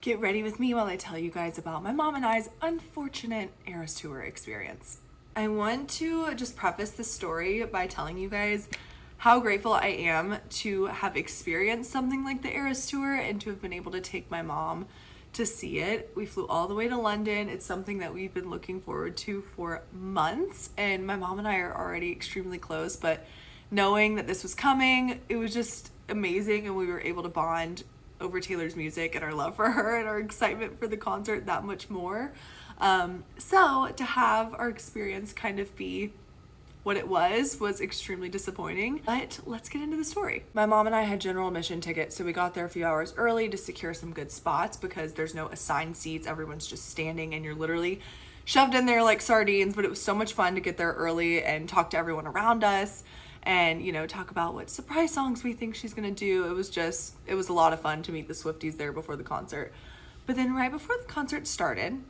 Get ready with me while I tell you guys about my mom and I's unfortunate Eras Tour experience. I want to just preface this story by telling you guys how grateful I am to have experienced something like the Eras Tour and to have been able to take my mom to see it. We flew all the way to London. It's something that we've been looking forward to for months, and my mom and I are already extremely close, but knowing that this was coming, it was just amazing, and we were able to bond over Taylor's music and our love for her and our excitement for the concert that much more. So to have our experience kind of be what it was extremely disappointing. But let's get into the story. My mom and I had general admission tickets, so we got there a few hours early to secure some good spots because there's no assigned seats. Everyone's just standing and you're literally shoved in there like sardines, but it was so much fun to get there early and talk to everyone around us and, you know, talk about what surprise songs we think she's gonna do. It was a lot of fun to meet the Swifties there before the concert. But then right before the concert started,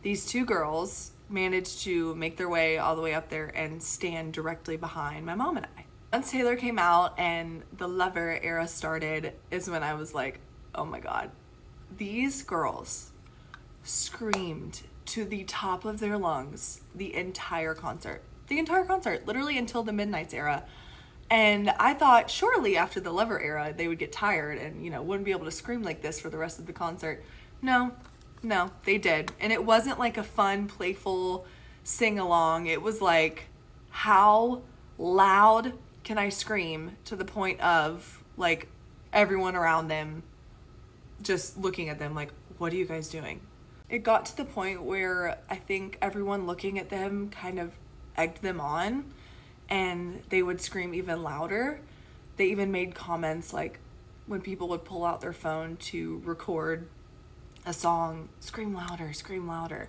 these two girls managed to make their way all the way up there and stand directly behind my mom and I. Once Taylor came out and the Lover era started is when I was like, oh my God, these girls screamed to the top of their lungs the entire concert, literally until the Midnights era. And I thought surely after the Lover era, they would get tired and, you know, wouldn't be able to scream like this for the rest of the concert. No, they did. And it wasn't like a fun, playful sing along. It was like, how loud can I scream to the point of like everyone around them just looking at them like, what are you guys doing? It got to the point where I think everyone looking at them kind of egged them on and they would scream even louder. They even made comments like when people would pull out their phone to record a song, scream louder, scream louder.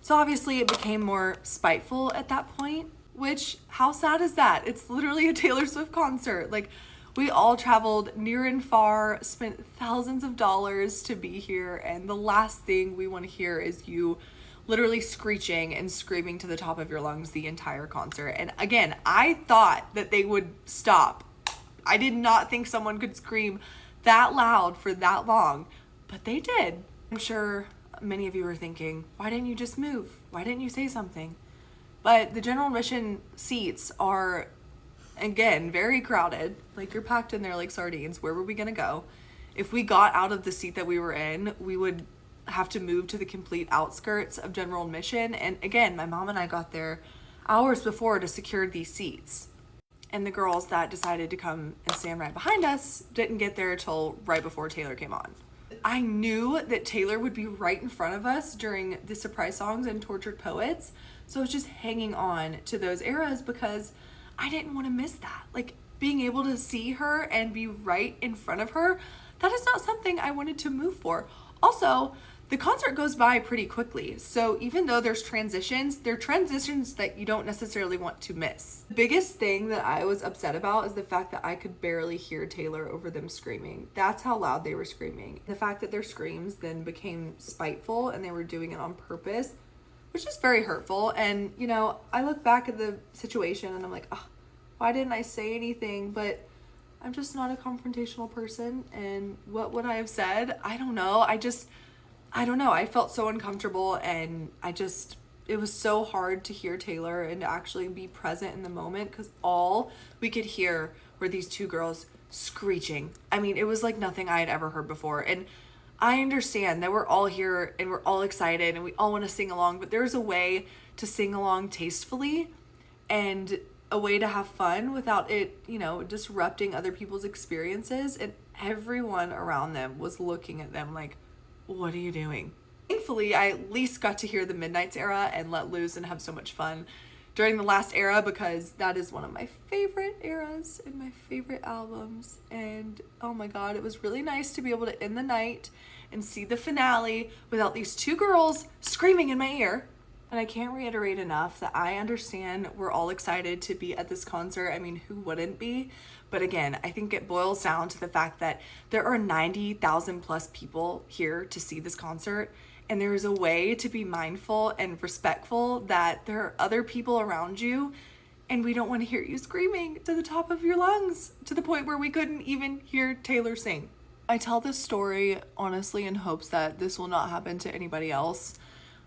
So obviously it became more spiteful at that point, which, how sad is that? It's literally a Taylor Swift concert. Like, we all traveled near and far, spent thousands of dollars to be here, and the last thing we want to hear is you literally screeching and screaming to the top of your lungs the entire concert. And again, I thought that they would stop. I did not think someone could scream that loud for that long, but they did. I'm sure many of you are thinking, why didn't you just move? Why didn't you say something? But the general admission seats are, again, very crowded. Like, you're packed in there like sardines. Where were we gonna go? If we got out of the seat that we were in, we would have to move to the complete outskirts of general admission. And again, my mom and I got there hours before to secure these seats. And the girls that decided to come and stand right behind us didn't get there till right before Taylor came on. I knew that Taylor would be right in front of us during the surprise songs and Tortured Poets. So I was just hanging on to those eras because I didn't want to miss that. Like, being able to see her and be right in front of her, that is not something I wanted to move for. Also, the concert goes by pretty quickly. So even though there's transitions, they're transitions that you don't necessarily want to miss. The biggest thing that I was upset about is the fact that I could barely hear Taylor over them screaming. That's how loud they were screaming. The fact that their screams then became spiteful and they were doing it on purpose, which is very hurtful. And, you know, I look back at the situation and I'm like, oh, why didn't I say anything? But I'm just not a confrontational person. And what would I have said? I don't know. I don't know. I felt so uncomfortable and it was so hard to hear Taylor and to actually be present in the moment because all we could hear were these two girls screeching. I mean, it was like nothing I had ever heard before. And I understand that we're all here and we're all excited and we all want to sing along, but there's a way to sing along tastefully and a way to have fun without it, you know, disrupting other people's experiences. And everyone around them was looking at them like, what are you doing? Thankfully, I at least got to hear the Midnights era and let loose and have so much fun during the last era because that is one of my favorite eras and my favorite albums. And oh my God, it was really nice to be able to end the night and see the finale without these two girls screaming in my ear. And I can't reiterate enough that I understand we're all excited to be at this concert. I mean, who wouldn't be? But again, I think it boils down to the fact that there are 90,000 plus people here to see this concert. And there is a way to be mindful and respectful that there are other people around you and we don't want to hear you screaming to the top of your lungs to the point where we couldn't even hear Taylor sing. I tell this story honestly in hopes that this will not happen to anybody else.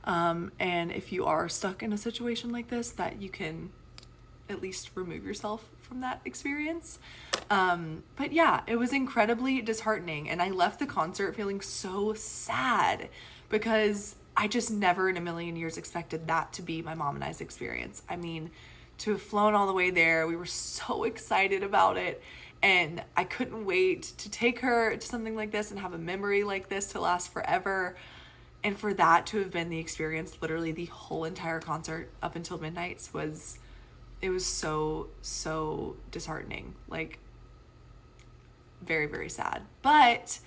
And if you are stuck in a situation like this, that you can at least remove yourself from that experience. But yeah, it was incredibly disheartening. And I left the concert feeling so sad because I just never in a million years expected that to be my mom and I's experience. I mean, to have flown all the way there, we were so excited about it. And I couldn't wait to take her to something like this and have a memory like this to last forever. And for that to have been the experience, literally the whole entire concert up until midnight it was so disheartening. Like, very, very sad. But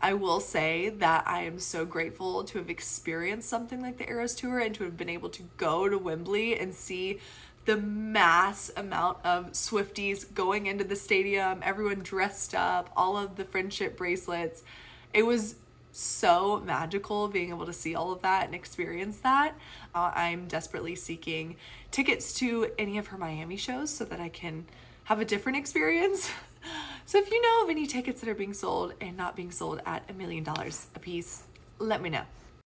I will say that I am so grateful to have experienced something like the Eras Tour and to have been able to go to Wembley and see the mass amount of Swifties going into the stadium, everyone dressed up, all of the friendship bracelets. It was so magical being able to see all of that and experience that. I'm desperately seeking tickets to any of her Miami shows so that I can have a different experience. So if you know of any tickets that are being sold and not being sold at $1 million a piece, let me know.